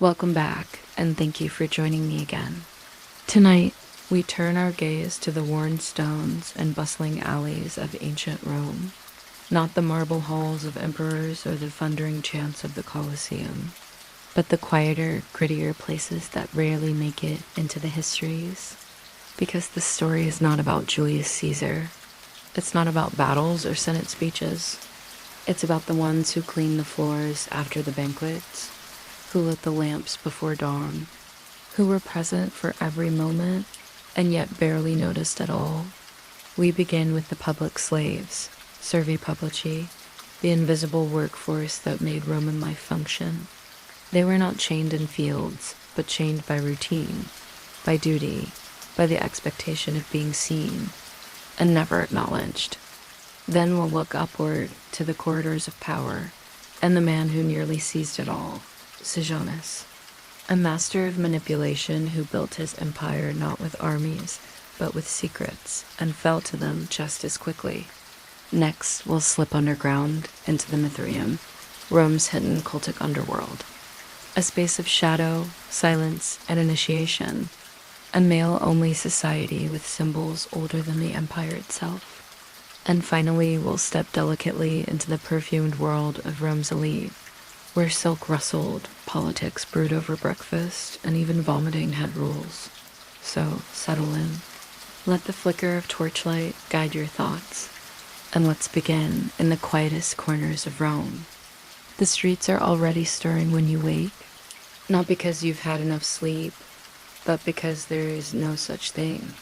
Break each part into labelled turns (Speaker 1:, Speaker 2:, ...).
Speaker 1: Welcome back, and thank you for joining me again. Tonight, we turn our gaze to the worn stones and bustling alleys of ancient Rome, not the marble halls of emperors or the thundering chants of the Colosseum, but the quieter, grittier places that rarely make it into the histories. Because this story is not about Julius Caesar. It's not about battles or Senate speeches. It's about the ones who clean the floors after the banquets, who lit the lamps before dawn, who were present for every moment and yet barely noticed at all. We begin with the public slaves, servi publici, the invisible workforce that made Roman life function. They were not chained in fields, but chained by routine, by duty, by the expectation of being seen, and never acknowledged. Then we'll look upward to the corridors of power, and the man who nearly seized it all, Sejanus, a master of manipulation who built his empire not with armies, but with secrets, and fell to them just as quickly. Next, we'll slip underground into the Mithraeum, Rome's hidden cultic underworld, a space of shadow, silence, and initiation, a male-only society with symbols older than the empire itself. And finally, we'll step delicately into the perfumed world of Rome's elite, where silk rustled, politics brewed over breakfast, and even vomiting had rules. So, settle in. Let the flicker of torchlight guide your thoughts, and let's begin in the quietest corners of Rome. The streets are already stirring when you wake, not because you've had enough sleep, but because there is no such thing.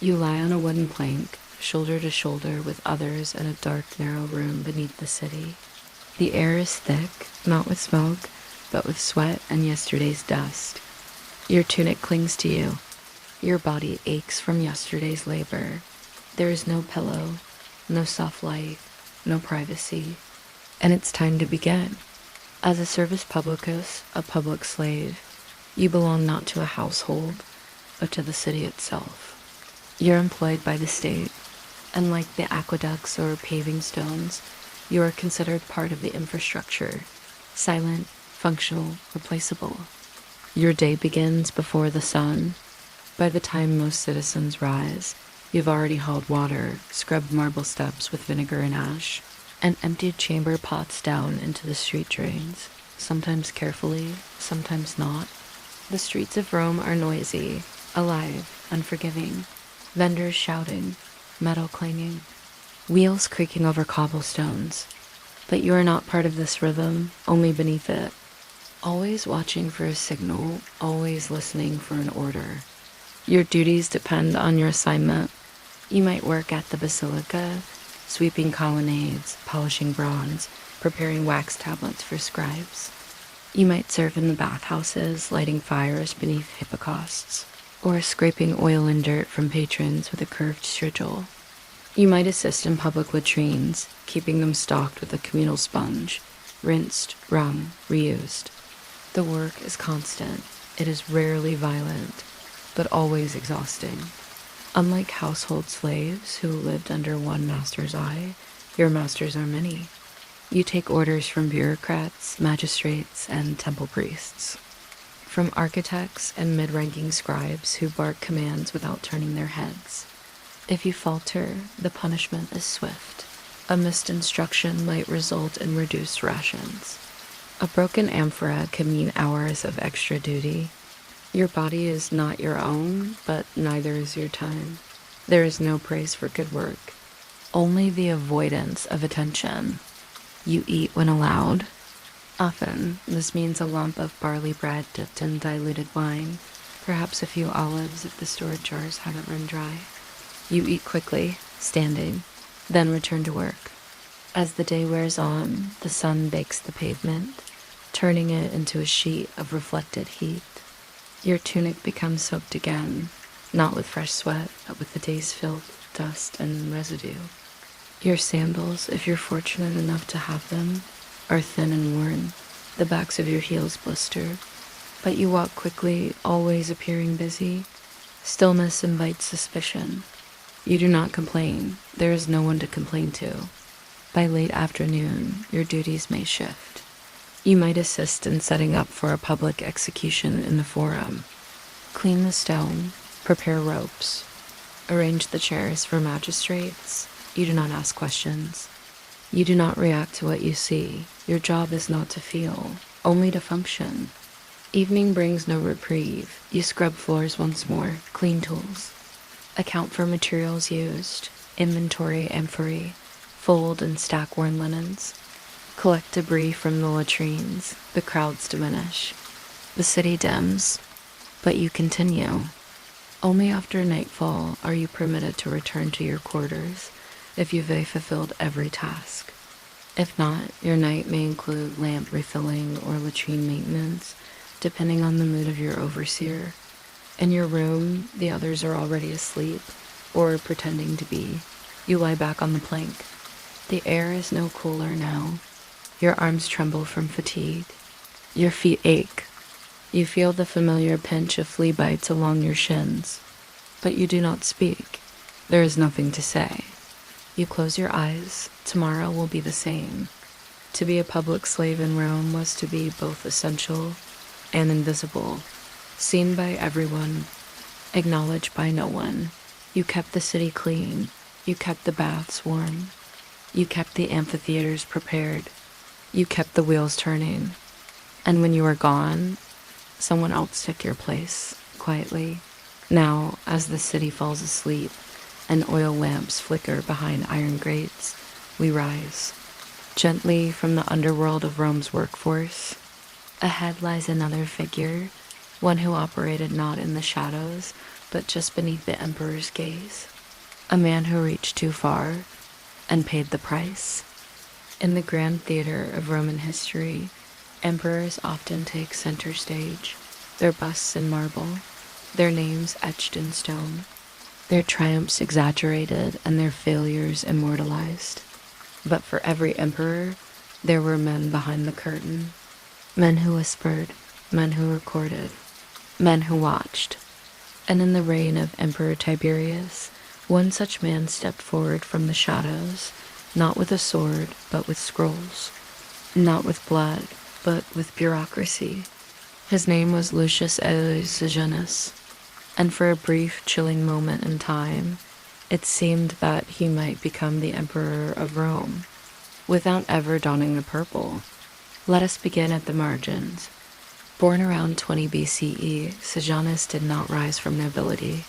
Speaker 1: You lie on a wooden plank, shoulder to shoulder with others in a dark, narrow room beneath the city. The air is thick, not with smoke, but with sweat and yesterday's dust. Your tunic clings to you. Your body aches from yesterday's labor. There is no pillow, no soft light, no privacy. And it's time to begin. As a servus publicus, a public slave, you belong not to a household, but to the city itself. You're employed by the state, and like the aqueducts or paving stones, you are considered part of the infrastructure, silent, functional, replaceable. Your day begins before the sun. By the time most citizens rise, you've already hauled water, scrubbed marble steps with vinegar and ash, and emptied chamber pots down into the street drains, sometimes carefully, sometimes not. The streets of Rome are noisy, alive, unforgiving, vendors shouting, metal clanging, wheels creaking over cobblestones. But you are not part of this rhythm, only beneath it. Always watching for a signal, always listening for an order. Your duties depend on your assignment. You might work at the basilica, sweeping colonnades, polishing bronze, preparing wax tablets for scribes. You might serve in the bathhouses, lighting fires beneath hippocausts, or scraping oil and dirt from patrons with a curved strigil. You might assist in public latrines, keeping them stocked with a communal sponge, rinsed, wrung, reused. The work is constant. It is rarely violent, but always exhausting. Unlike household slaves who lived under one master's eye, your masters are many. You take orders from bureaucrats, magistrates, and temple priests. From architects and mid-ranking scribes who bark commands without turning their heads. If you falter, the punishment is swift. A missed instruction might result in reduced rations. A broken amphora can mean hours of extra duty. Your body is not your own, but neither is your time. There is no praise for good work, only the avoidance of attention. You eat when allowed. Often, this means a lump of barley bread dipped in diluted wine, perhaps a few olives if the storage jars haven't run dry. You eat quickly, standing, then return to work. As the day wears on, the sun bakes the pavement, turning it into a sheet of reflected heat. Your tunic becomes soaked again, not with fresh sweat, but with the day's filth, dust, and residue. Your sandals, if you're fortunate enough to have them, are thin and worn. The backs of your heels blister. But you walk quickly, always appearing busy. Stillness invites suspicion. You do not complain. There is no one to complain to. By late afternoon, your duties may shift. You might assist in setting up for a public execution in the forum. Clean the stone, prepare ropes, arrange the chairs for magistrates. You do not ask questions. You do not react to what you see. Your job is not to feel, only to function. Evening brings no reprieve. You scrub floors once more, clean tools. Account for materials used, inventory amphorae, fold and stack worn linens. Collect debris from the latrines. The crowds diminish. The city dims, but you continue. Only after nightfall are you permitted to return to your quarters if you've fulfilled every task. If not, your night may include lamp refilling or latrine maintenance, depending on the mood of your overseer. In your room, the others are already asleep, or pretending to be. You lie back on the plank. The air is no cooler now. Your arms tremble from fatigue. Your feet ache. You feel the familiar pinch of flea bites along your shins. But you do not speak. There is nothing to say. You close your eyes. Tomorrow will be the same. To be a public slave in Rome was to be both essential and invisible, seen by everyone, acknowledged by no one. You kept the city clean. You kept the baths warm. You kept the amphitheaters prepared. You kept the wheels turning. And when you were gone, someone else took your place, quietly. Now, as the city falls asleep and oil lamps flicker behind iron grates, we rise, gently from the underworld of Rome's workforce. Ahead lies another figure, one who operated not in the shadows, but just beneath the emperor's gaze. A man who reached too far and paid the price. In the grand theater of Roman history, emperors often take center stage, their busts in marble, their names etched in stone, their triumphs exaggerated and their failures immortalized. But for every emperor, there were men behind the curtain. Men who whispered, men who recorded, men who watched. And in the reign of Emperor Tiberius, one such man stepped forward from the shadows, not with a sword, but with scrolls, not with blood, but with bureaucracy. His name was Lucius Aelius Sejanus, and for a brief, chilling moment in time, it seemed that he might become the emperor of Rome, without ever donning the purple. Let us begin at the margins. Born around 20 BCE, Sejanus did not rise from nobility.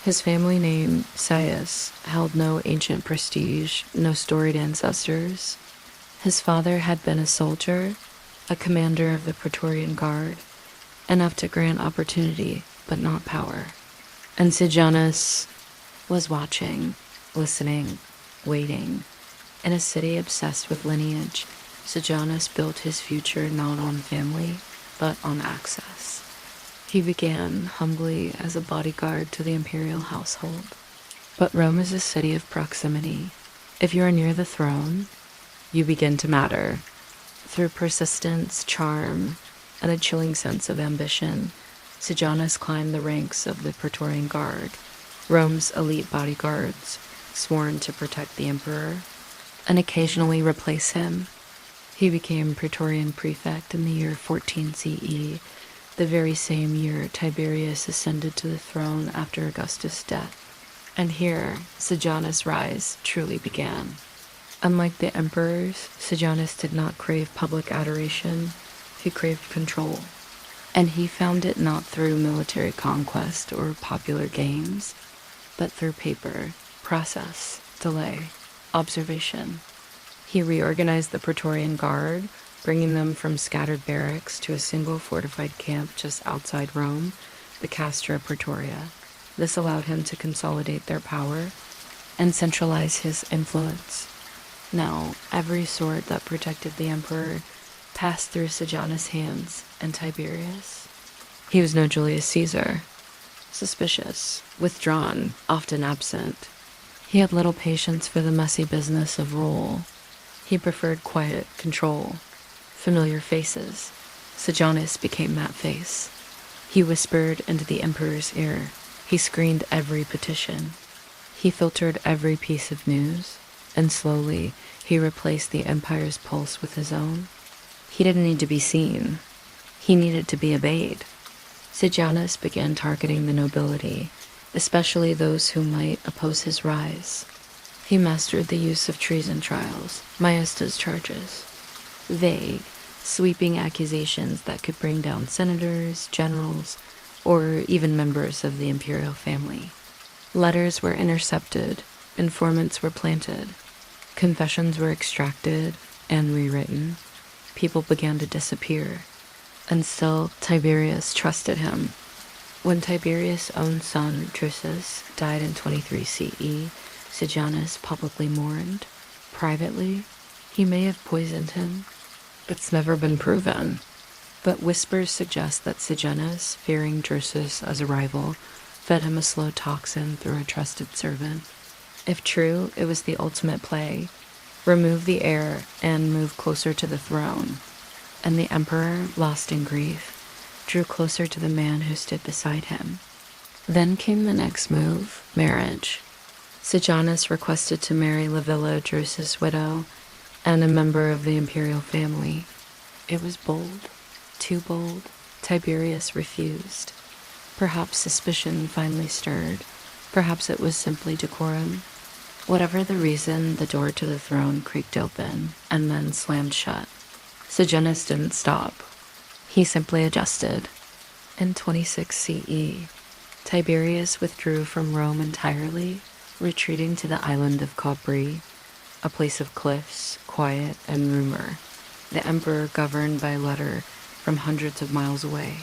Speaker 1: His family name, Saius, held no ancient prestige, no storied ancestors. His father had been a soldier, a commander of the Praetorian Guard, enough to grant opportunity, but not power. And Sejanus was watching, listening, waiting. In a city obsessed with lineage, Sejanus built his future not on family, but on access. He began humbly as a bodyguard to the imperial household. But Rome is a city of proximity. If you are near the throne, you begin to matter. Through persistence, charm, and a chilling sense of ambition, Sejanus climbed the ranks of the Praetorian Guard, Rome's elite bodyguards, sworn to protect the emperor, and occasionally replace him. He became Praetorian prefect in the year 14 CE, the very same year Tiberius ascended to the throne after Augustus' death. And here, Sejanus' rise truly began. Unlike the emperors, Sejanus did not crave public adoration, he craved control. And he found it not through military conquest or popular gains, but through paper, process, delay, observation. He reorganized the Praetorian Guard, bringing them from scattered barracks to a single fortified camp just outside Rome, the Castra Praetoria. This allowed him to consolidate their power and centralize his influence. Now, every sword that protected the emperor passed through Sejanus' hands and Tiberius. He was no Julius Caesar. Suspicious, withdrawn, often absent. He had little patience for the messy business of rule. He preferred quiet control, familiar faces. Sejanus became that face. He whispered into the emperor's ear. He screened every petition. He filtered every piece of news, and slowly he replaced the empire's pulse with his own. He didn't need to be seen. He needed to be obeyed. Sejanus began targeting the nobility, especially those who might oppose his rise. He mastered the use of treason trials, maestas charges, vague, sweeping accusations that could bring down senators, generals, or even members of the imperial family. Letters were intercepted, informants were planted, confessions were extracted and rewritten. People began to disappear, and still Tiberius trusted him. When Tiberius' own son, Drusus, died in 23 CE, Sejanus publicly mourned. Privately, he may have poisoned him. It's never been proven. But whispers suggest that Sejanus, fearing Drusus as a rival, fed him a slow toxin through a trusted servant. If true, it was the ultimate play. Remove the heir and move closer to the throne. And the emperor, lost in grief, drew closer to the man who stood beside him. Then came the next move, marriage. Sejanus requested to marry Livilla, Drusus' widow, and a member of the imperial family. It was bold, too bold. Tiberius refused. Perhaps suspicion finally stirred. Perhaps it was simply decorum. Whatever the reason, the door to the throne creaked open and then slammed shut. Sejanus didn't stop. He simply adjusted. In 26 CE, Tiberius withdrew from Rome entirely, retreating to the island of Capri, a place of cliffs, quiet, and rumor. The emperor governed by letter from hundreds of miles away.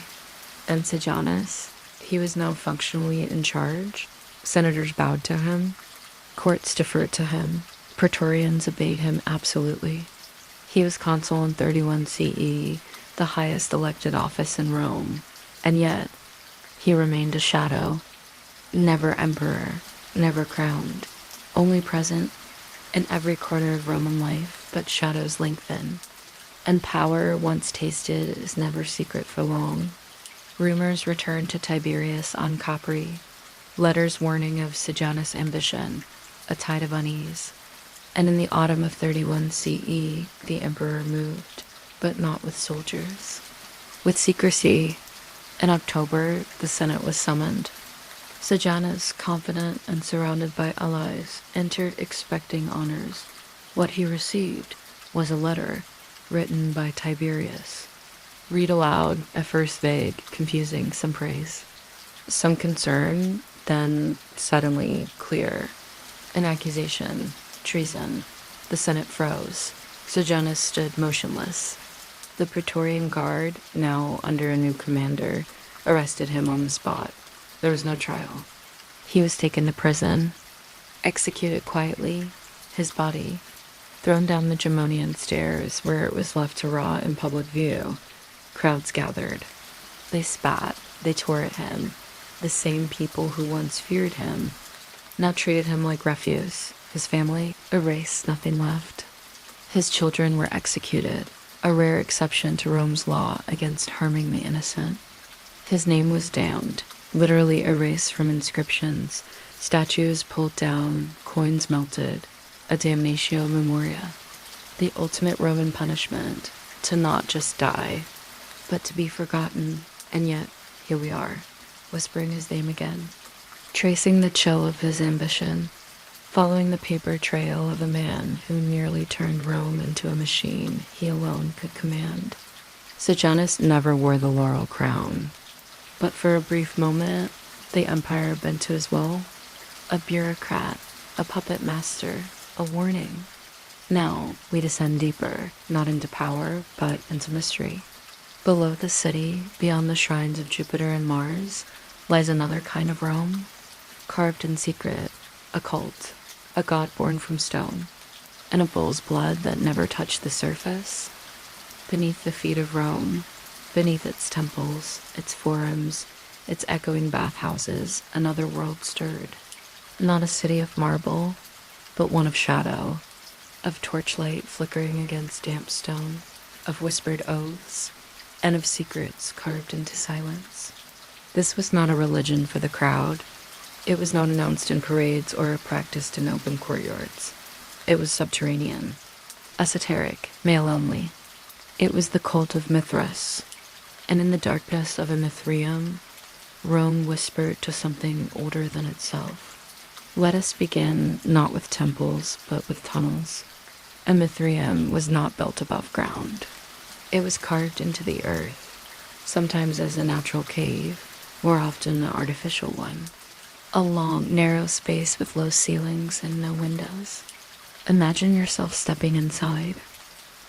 Speaker 1: And Sejanus, he was now functionally in charge. Senators bowed to him. Courts deferred to him. Praetorians obeyed him absolutely. He was consul in 31 CE, the highest elected office in Rome. And yet, he remained a shadow. Never emperor, never crowned, only present in every corner of Roman life, but shadows lengthen. And power, once tasted, is never secret for long. Rumors returned to Tiberius on Capri, letters warning of Sejanus' ambition, a tide of unease. And in the autumn of 31 CE, the emperor moved, but not with soldiers. With secrecy. In October, the Senate was summoned. Sejanus, confident and surrounded by allies, entered expecting honors. What he received was a letter written by Tiberius. Read aloud, at first vague, confusing, some praise, some concern, then suddenly clear. An accusation, treason. The Senate froze. Sejanus stood motionless. The Praetorian Guard, now under a new commander, arrested him on the spot. There was no trial. He was taken to prison, executed quietly, his body thrown down the Gemonian stairs where it was left to rot in public view. Crowds gathered. They spat, they tore at him. The same people who once feared him now treated him like refuse. His family erased, nothing left. His children were executed, a rare exception to Rome's law against harming the innocent. His name was damned, literally erased from inscriptions, statues pulled down, coins melted, a damnatio memoria. The ultimate Roman punishment, to not just die, but to be forgotten. And yet, here we are, whispering his name again, tracing the chill of his ambition, following the paper trail of a man who nearly turned Rome into a machine he alone could command. Sejanus never wore the laurel crown, but for a brief moment, the empire bent to his will. A bureaucrat, a puppet master, a warning. Now we descend deeper, not into power, but into mystery. Below the city, beyond the shrines of Jupiter and Mars, lies another kind of Rome, carved in secret, a cult, a god born from stone, and a bull's blood that never touched the surface. Beneath the feet of Rome, beneath its temples, its forums, its echoing bathhouses, another world stirred. Not a city of marble, but one of shadow, of torchlight flickering against damp stone, of whispered oaths, and of secrets carved into silence. This was not a religion for the crowd. It was not announced in parades or practiced in open courtyards. It was subterranean, esoteric, male only. It was the cult of Mithras, and in the darkness of a Mithraeum, Rome whispered to something older than itself. Let us begin not with temples, but with tunnels. A Mithraeum was not built above ground. It was carved into the earth, sometimes as a natural cave, more often an artificial one. A long, narrow space with low ceilings and no windows. Imagine yourself stepping inside.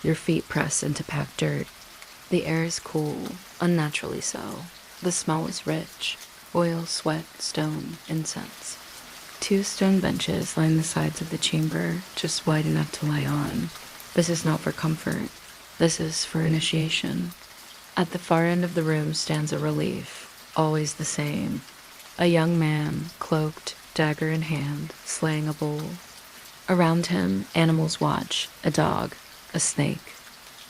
Speaker 1: Your feet press into packed dirt. The air is cool, unnaturally so. The smell is rich: oil, sweat, stone, incense. 2 stone benches line the sides of the chamber, just wide enough to lie on. This is not for comfort. This is for initiation. At the far end of the room stands a relief, always the same. A young man, cloaked, dagger in hand, slaying a bull. Around him, animals watch: a dog, a snake,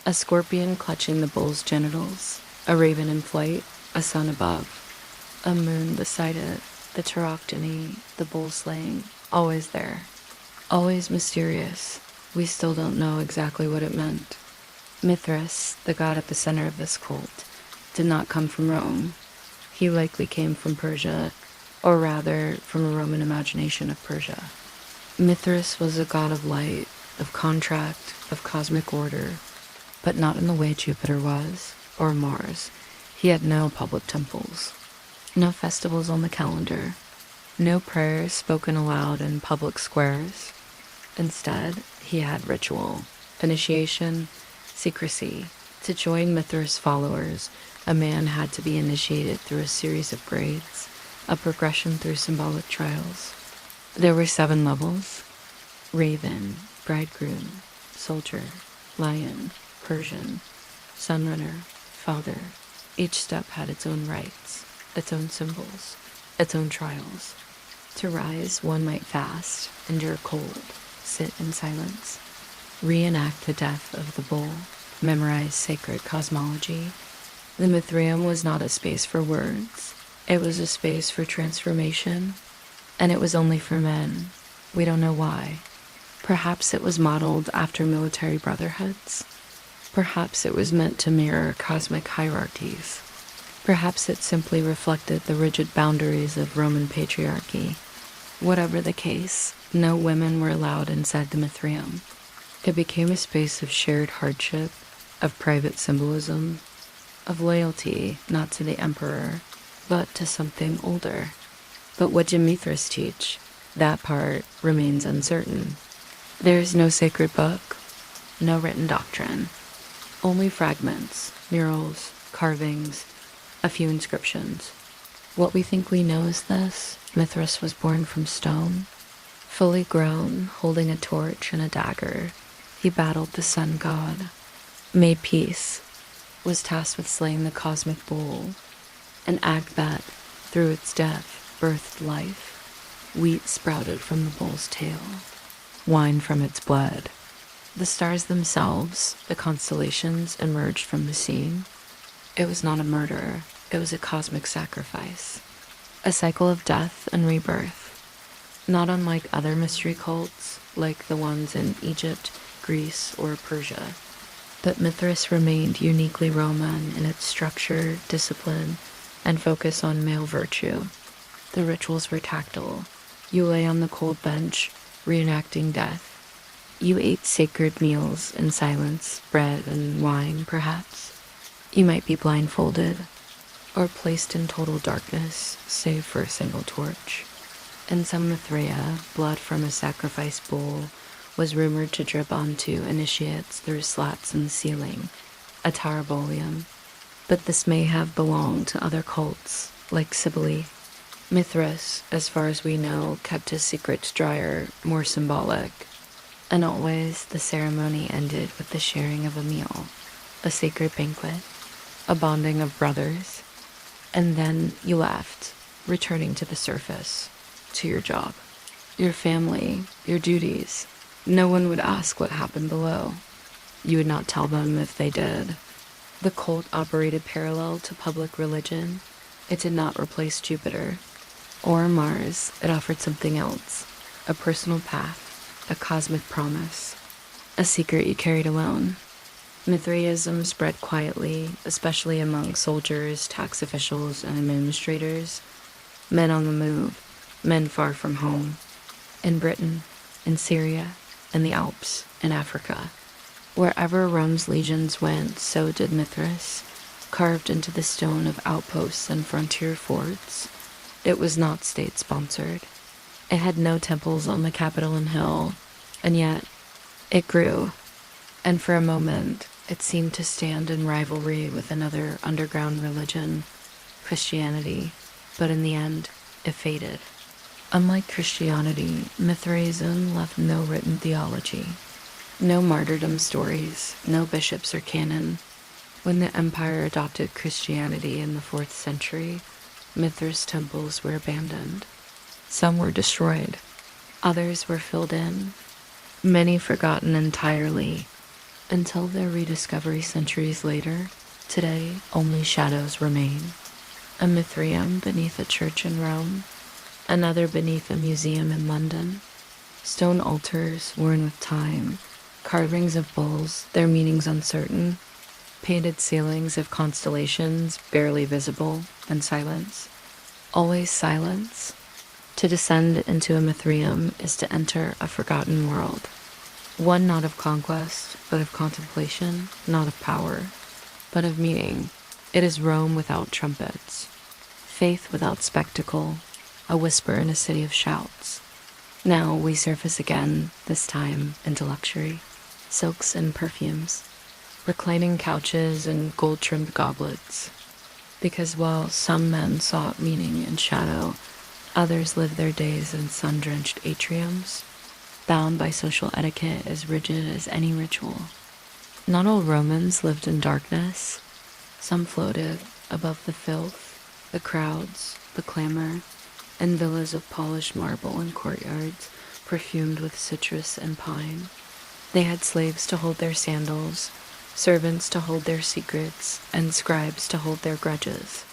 Speaker 1: a scorpion clutching the bull's genitals, a raven in flight, a sun above, a moon beside it, the tauroctony, the bull slaying, always there, always mysterious. We still don't know exactly what it meant. Mithras, the god at the center of this cult, did not come from Rome. He likely came from Persia, or rather, from a Roman imagination of Persia. Mithras was a god of light, of contract, of cosmic order, but not in the way Jupiter was, or Mars. He had no public temples, no festivals on the calendar, no prayers spoken aloud in public squares. Instead, he had ritual, initiation, secrecy. To join Mithras' followers, a man had to be initiated through a series of grades, a progression through symbolic trials. There were 7 levels: raven, bridegroom, soldier, lion, Persian, sunrunner, father. Each step had its own rites, its own symbols, its own trials. To rise, one might fast, endure cold, sit in silence, reenact the death of the bull, memorize sacred cosmology. The Mithraeum was not a space for words. It was a space for transformation, and it was only for men. We don't know why. Perhaps it was modeled after military brotherhoods. Perhaps it was meant to mirror cosmic hierarchies. Perhaps it simply reflected the rigid boundaries of Roman patriarchy. Whatever the case, no women were allowed inside the Mithraeum. It became a space of shared hardship, of private symbolism, of loyalty not to the emperor, but to something older. But what did Mithras teach? That part remains uncertain. There is no sacred book, no written doctrine, only fragments, murals, carvings, a few inscriptions. What we think we know is this: Mithras was born from stone. Fully grown, holding a torch and a dagger, he battled the sun god, made peace, was tasked with slaying the cosmic bull, an act that, through its death, birthed life. Wheat sprouted from the bull's tail, wine from its blood. The stars themselves, the constellations, emerged from the scene. It was not a murder, it was a cosmic sacrifice, a cycle of death and rebirth. Not unlike other mystery cults, like the ones in Egypt, Greece, or Persia. But Mithras remained uniquely Roman in its structure, discipline, and focus on male virtue. The rituals were tactile. You lay on the cold bench, reenacting death. You ate sacred meals in silence, bread and wine, perhaps. You might be blindfolded, or placed in total darkness, save for a single torch. In some Mithraea, blood from a sacrifice bull was rumored to drip onto initiates through slats in the ceiling, a taurobolium. But this may have belonged to other cults, like Cybele. Mithras, as far as we know, kept his secrets drier, more symbolic. And always the ceremony ended with the sharing of a meal, a sacred banquet, a bonding of brothers. And then you left, returning to the surface, to your job, your family, your duties. No one would ask what happened below. You would not tell them if they did. The cult operated parallel to public religion. It did not replace Jupiter or Mars. It offered something else, a personal path, a cosmic promise, a secret you carried alone. Mithraism spread quietly, especially among soldiers, tax officials, and administrators, men on the move, men far from home, in Britain, in Syria, in the Alps, in Africa. Wherever Rome's legions went, so did Mithras, carved into the stone of outposts and frontier forts. It was not state-sponsored. It had no temples on the Capitol Hill, and yet it grew. And for a moment, it seemed to stand in rivalry with another underground religion, Christianity, but in the end, it faded. Unlike Christianity, Mithraism left no written theology, no martyrdom stories, no bishops or canon. When the empire adopted Christianity in the 4th century, Mithras temples were abandoned. Some were destroyed, others were filled in, many forgotten entirely, until their rediscovery centuries later. Today, only shadows remain. A Mithraeum beneath a church in Rome, another beneath a museum in London, stone altars worn with time, carvings of bulls, their meanings uncertain, painted ceilings of constellations barely visible, and silence. Always silence. To descend into a Mithraeum is to enter a forgotten world. One not of conquest, but of contemplation, not of power, but of meaning. It is Rome without trumpets, faith without spectacle, a whisper in a city of shouts. Now we surface again, this time into luxury, silks and perfumes, reclining couches and gold-trimmed goblets. Because while some men sought meaning in shadow, others lived their days in sun-drenched atriums, bound by social etiquette as rigid as any ritual. Not all Romans lived in darkness. Some floated above the filth, the crowds, the clamor, and villas of polished marble and courtyards perfumed with citrus and pine. They had slaves to hold their sandals, servants to hold their secrets, and scribes to hold their grudges.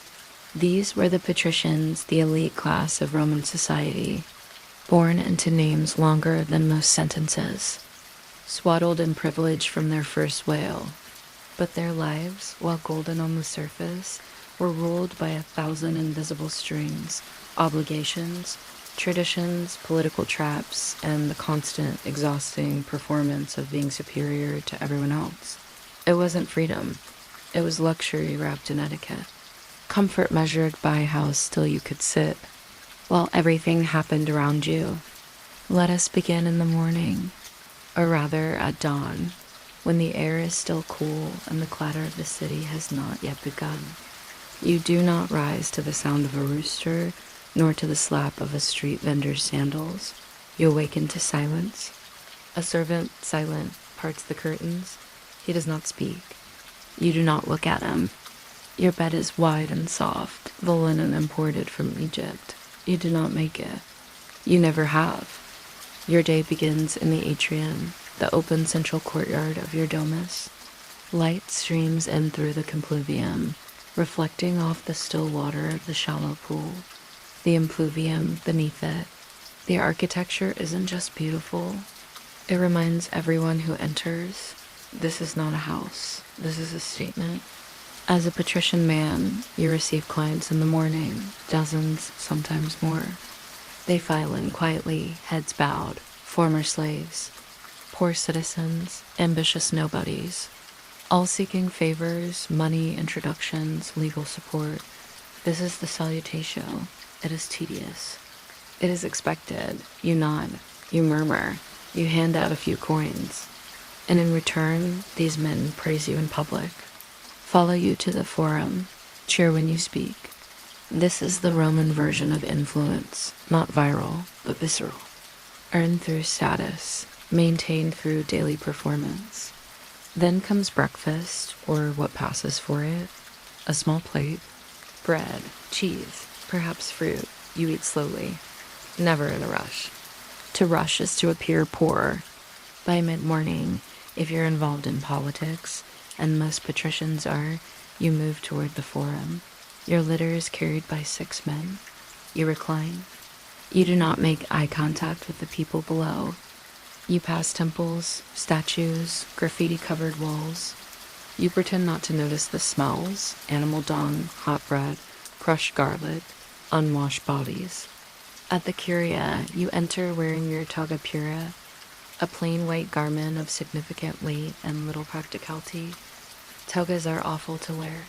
Speaker 1: These were the patricians, the elite class of Roman society, born into names longer than most sentences, swaddled in privilege from their first wail. But their lives, while golden on the surface, were ruled by 1,000 invisible strings, obligations, traditions, political traps, and the constant, exhausting performance of being superior to everyone else. It wasn't freedom. It was luxury wrapped in etiquette. Comfort measured by how still you could sit, while everything happened around you. Let us begin in the morning, or rather at dawn, when the air is still cool and the clatter of the city has not yet begun. You do not rise to the sound of a rooster, nor to the slap of a street vendor's sandals. You awaken to silence. A servant, silent, parts the curtains. He does not speak. You do not look at him. Your bed is wide and soft, the linen imported from Egypt. You do not make it. You never have. Your day begins in the atrium, the open central courtyard of your domus. Light streams in through the compluvium, reflecting off the still water of the shallow pool. The impluvium beneath it. The architecture isn't just beautiful. It reminds everyone who enters, this is not a house. This is a statement. As a patrician man, you receive clients in the morning, dozens, sometimes more. They file in quietly, heads bowed, former slaves, poor citizens, ambitious nobodies, all seeking favors, money, introductions, legal support. This is the salutatio. It is tedious. It is expected. You nod, you murmur, you hand out a few coins, and in return, these men praise you in public, follow you to the forum, cheer when you speak. This is the Roman version of influence, not viral, but visceral. Earned through status, maintained through daily performance. Then comes breakfast, or what passes for it. A small plate, bread, cheese, perhaps fruit. You eat slowly, never in a rush. To rush is to appear poor. By mid-morning, if you're involved in politics, and most patricians are, you move toward the forum. Your litter is carried by 6 men. You recline. You do not make eye contact with the people below. You pass temples, statues, graffiti-covered walls. You pretend not to notice the smells: animal dung, hot bread, crushed garlic, unwashed bodies. At the curia, you enter wearing your toga pura, a plain white garment of significant weight and little practicality. Togas are awful to wear.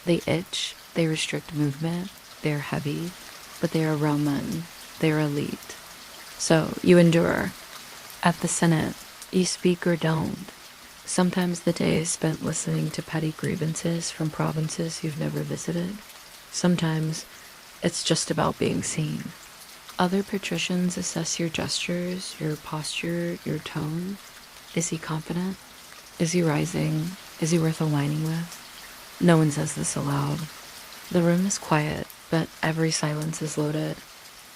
Speaker 1: They itch, they restrict movement, they are heavy, but they are Roman, they are elite. So you endure. At the Senate, you speak or don't. Sometimes the day is spent listening to petty grievances from provinces you've never visited. Sometimes it's just about being seen. Other patricians assess your gestures, your posture, your tone. Is he confident? Is he rising? Is he worth aligning with? No one says this aloud. The room is quiet, but every silence is loaded.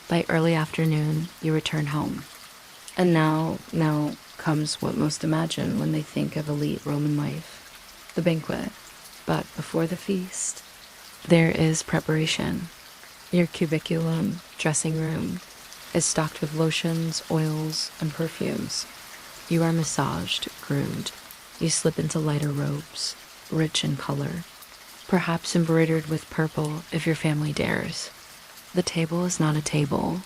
Speaker 1: By early afternoon, you return home. And now comes what most imagine when they think of elite Roman life: the banquet. But before the feast, there is preparation. Your cubiculum, dressing room, is stocked with lotions, oils, and perfumes. You are massaged, groomed. You slip into lighter robes, rich in color, perhaps embroidered with purple if your family dares. The table is not a table.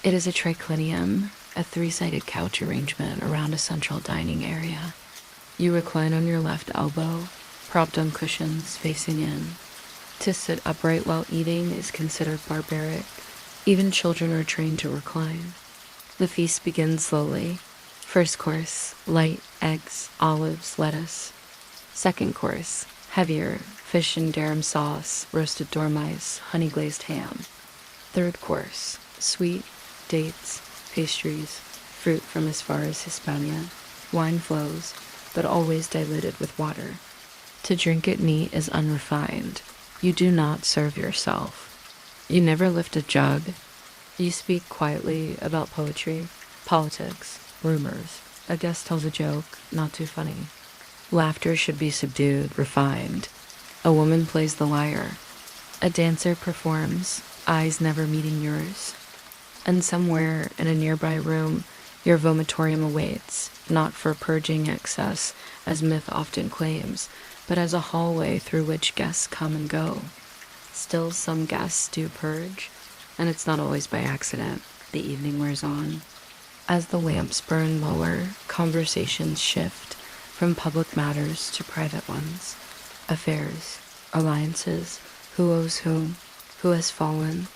Speaker 1: It is a triclinium, a three-sided couch arrangement around a central dining area. You recline on your left elbow, propped on cushions facing in. To sit upright while eating is considered barbaric. Even children are trained to recline. The feast begins slowly. First course, light, eggs, olives, lettuce. Second course, heavier, fish and garum sauce, roasted dormice, honey-glazed ham. Third course, sweet, dates, pastries, fruit from as far as Hispania. Wine flows, but always diluted with water. To drink it neat is unrefined. You do not serve yourself. You never lift a jug. You speak quietly about poetry, politics, rumors. A guest tells a joke, not too funny. Laughter should be subdued, refined. A woman plays the lyre. A dancer performs, eyes never meeting yours. And somewhere in a nearby room, your vomitorium awaits, not for purging excess, as myth often claims, but as a hallway through which guests come and go. Still, some guests do purge, and it's not always by accident. The evening wears on. As the lamps burn lower, conversations shift from public matters to private ones. Affairs, alliances, who owes whom, who has fallen,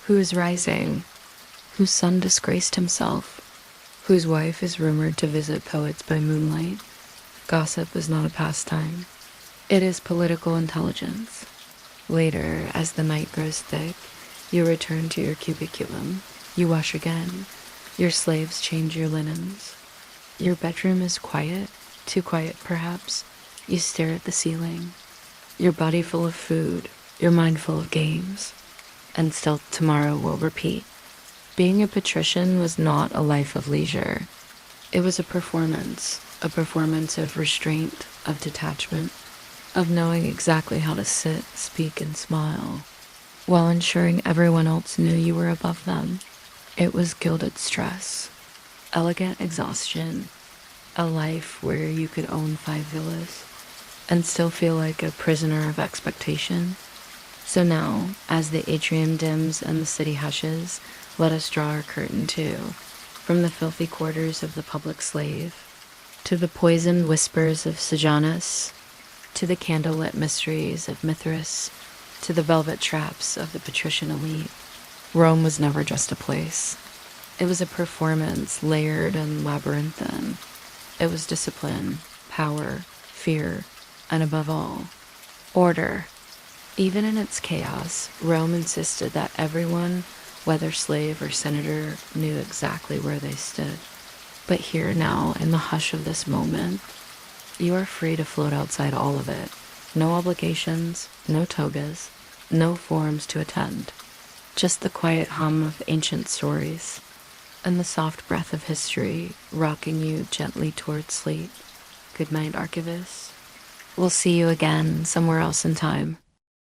Speaker 1: who is rising, whose son disgraced himself, whose wife is rumored to visit poets by moonlight. Gossip is not a pastime. It is political intelligence. Later, as the night grows thick, you return to your cubiculum. You wash again. Your slaves change your linens. Your bedroom is quiet, too quiet perhaps. You stare at the ceiling. Your body full of food, your mind full of games. And still tomorrow will repeat. Being a patrician was not a life of leisure. It was a performance of restraint, of detachment, of knowing exactly how to sit, speak, and smile, while ensuring everyone else knew you were above them. It was gilded stress, elegant exhaustion, a life where you could own 5 villas and still feel like a prisoner of expectation. So now, as the atrium dims and the city hushes, let us draw our curtain too, from the filthy quarters of the public slave, to the poisoned whispers of Sejanus, to the candlelit mysteries of Mithras, to the velvet traps of the patrician elite. Rome was never just a place. It was a performance, layered and labyrinthine. It was discipline, power, fear, and above all, order. Even in its chaos, Rome insisted that everyone, whether slave or senator, knew exactly where they stood. But here now, in the hush of this moment, you are free to float outside all of it. No obligations, no togas, no forms to attend. Just the quiet hum of ancient stories and the soft breath of history rocking you gently towards sleep. Good night, archivist. We'll see you again somewhere else in time.